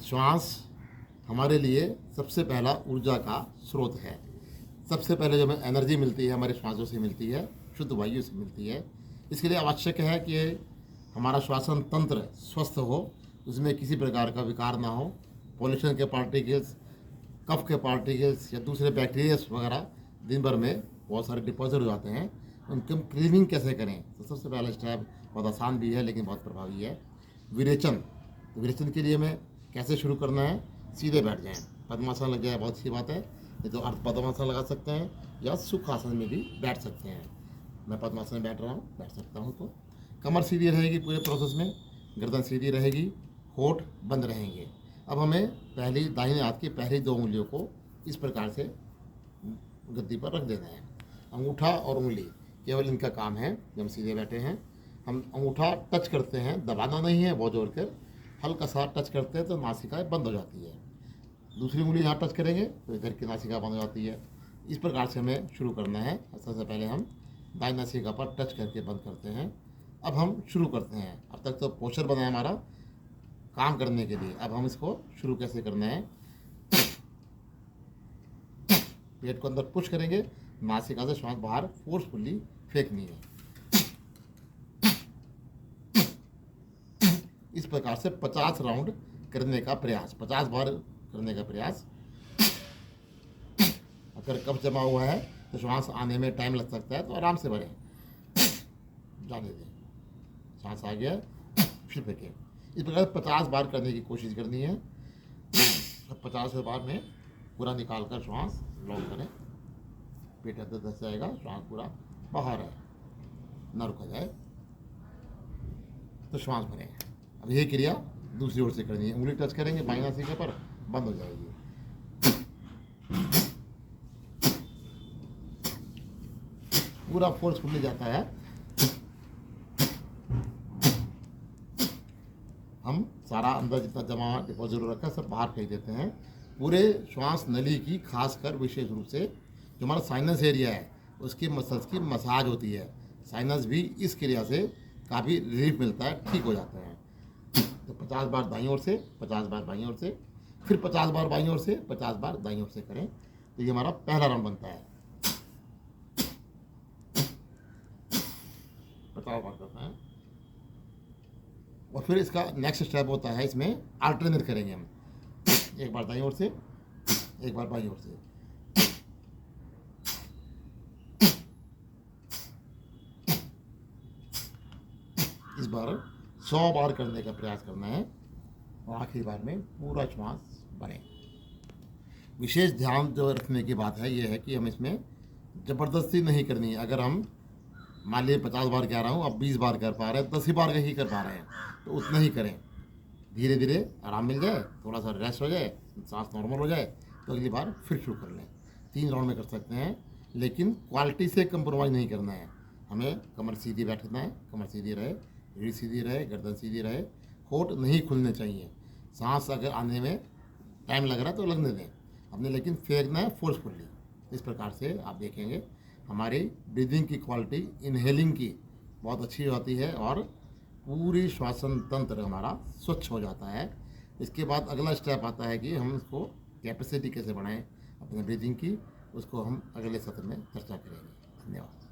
श्वास हमारे लिए सबसे पहला ऊर्जा का स्रोत है। सबसे पहले जो हमें एनर्जी मिलती है हमारे श्वासों से मिलती है, शुद्ध वायु से मिलती है। इसके लिए आवश्यक है कि हमारा श्वसन तंत्र स्वस्थ हो, उसमें किसी प्रकार का विकार ना हो, पॉल्यूशन के पार्टिकल्स, कफ के पार्टिकल्स या दूसरे बैक्टीरियाज वगैरह दिन भर में बहुत सारे डिपॉजिट हो जाते हैं। उनकी हम क्लीनिंग कैसे करें? तो सबसे पहला स्टेप बहुत आसान भी है लेकिन बहुत प्रभावी है, विरेचन। तो विरेचन के लिए हमें कैसे शुरू करना है? सीधे बैठ जाएं, पद्मासन लग जाए, बहुत अच्छी बात है। नहीं तो अर्ध पद्मासन लगा सकते हैं या सुखासन में भी बैठ सकते हैं। मैं पद्मासन में बैठ रहा हूँ, बैठ सकता हूँ। तो कमर सीधी रहेगी पूरे प्रोसेस में, गर्दन सीधी रहेगी, होठ बंद रहेंगे। अब हमें पहली दाहिने हाथ की पहली 2 उंगलियों को इस प्रकार से गद्दी पर रख देना है। अंगूठा और उंगली केवल इनका काम है। जब हम सीधे बैठे हैं, हम अंगूठा टच करते हैं, दबाना नहीं है बहुत जोर कर, हल्का सा टच करते हैं तो नासिका बंद हो जाती है। दूसरी उंगली यहाँ टच करेंगे तो इधर की नासिका बंद हो जाती है। इस प्रकार से हमें शुरू करना है। सबसे पहले हम दाईं नासिका पर टच करके बंद करते हैं। अब हम शुरू करते हैं। अब तक तो पोस्चर बना है हमारा काम करने के लिए। अब हम इसको शुरू कैसे करना है? पेट को अंदर पुश करेंगे, नासिका से श्वास बाहर फोर्सफुली फेंकनी है। इस प्रकार से 50 राउंड करने का प्रयास, 50 बार करने का प्रयास। अगर कफ जमा हुआ है तो श्वास आने में टाइम लग सकता है, तो आराम से भरें, जाने दें। सांस आ गया, फिर फेंकें। इस प्रकार 50 बार करने की कोशिश करनी है। 50 बार में पूरा निकाल कर श्वास लॉक करें। पेट अंदर धस जाएगा, श्वास पूरा बाहर है, न रुका जाए तो श्वास भरें। अब यही क्रिया दूसरी ओर से करनी है। उंगली टच करेंगे बाईं नासिका पर, बंद हो जाएगी। पूरा फोर्स खुल जाता है। हम सारा अंदर जितना जमा डिपॉजिट रखा है सब बाहर फेंक देते हैं। पूरे श्वास नली की, खासकर विशेष रूप से जो हमारा साइनस एरिया है उसकी मसल्स की मसाज होती है। साइनस भी इस क्रिया से काफ़ी रिलीफ मिलता है, ठीक हो जाते हैं। तो 50 बार दाईं ओर से, 50 बार बाईं ओर से, फिर 50 बार बाईं ओर से, 50 बार दाईं ओर से करें। तो ये हमारा पहला राउंड बनता है। 50 बार करना है। और फिर इसका नेक्स्ट स्टेप होता है, इसमें अल्टरनेट करेंगे हम। एक बार दाईं ओर से, एक बार बाईं ओर से। इस बार 100 बार करने का प्रयास करना है और आखिरी बार में पूरा श्वास बने। विशेष ध्यान जो रखने की बात है ये है कि हम इसमें ज़बरदस्ती नहीं करनी है। अगर हम मान लीजिए 50 बार कह रहा हूँ, अब 20 बार कर पा रहे हैं, 10 ही बार ही कर पा रहे हैं, तो उतना ही करें। धीरे धीरे आराम मिल जाए, थोड़ा सा रेस्ट हो जाए, सांस नॉर्मल हो जाए तो अगली बार फिर शुरू कर लें। 3 राउंड में कर सकते हैं, लेकिन क्वालिटी से कंप्रोमाइज़ नहीं करना है। हमें कमर सीधी बैठना है, कमर सीधी रहे, रीढ़ सीधी रहे, गर्दन सीधी रहे, होठ नहीं खुलने चाहिए। सांस अगर आने में टाइम लग रहा है तो लगने दें अपने, लेकिन फेंकना है फोर्सफुली। इस प्रकार से आप देखेंगे हमारी ब्रीदिंग की क्वालिटी, इनहेलिंग की बहुत अच्छी होती है और पूरी श्वसन तंत्र हमारा स्वच्छ हो जाता है। इसके बाद अगला स्टेप आता है कि हम इसको कैपेसिटी कैसे बढ़ाएं अपने ब्रीदिंग की, उसको हम अगले सत्र में चर्चा करेंगे। धन्यवाद।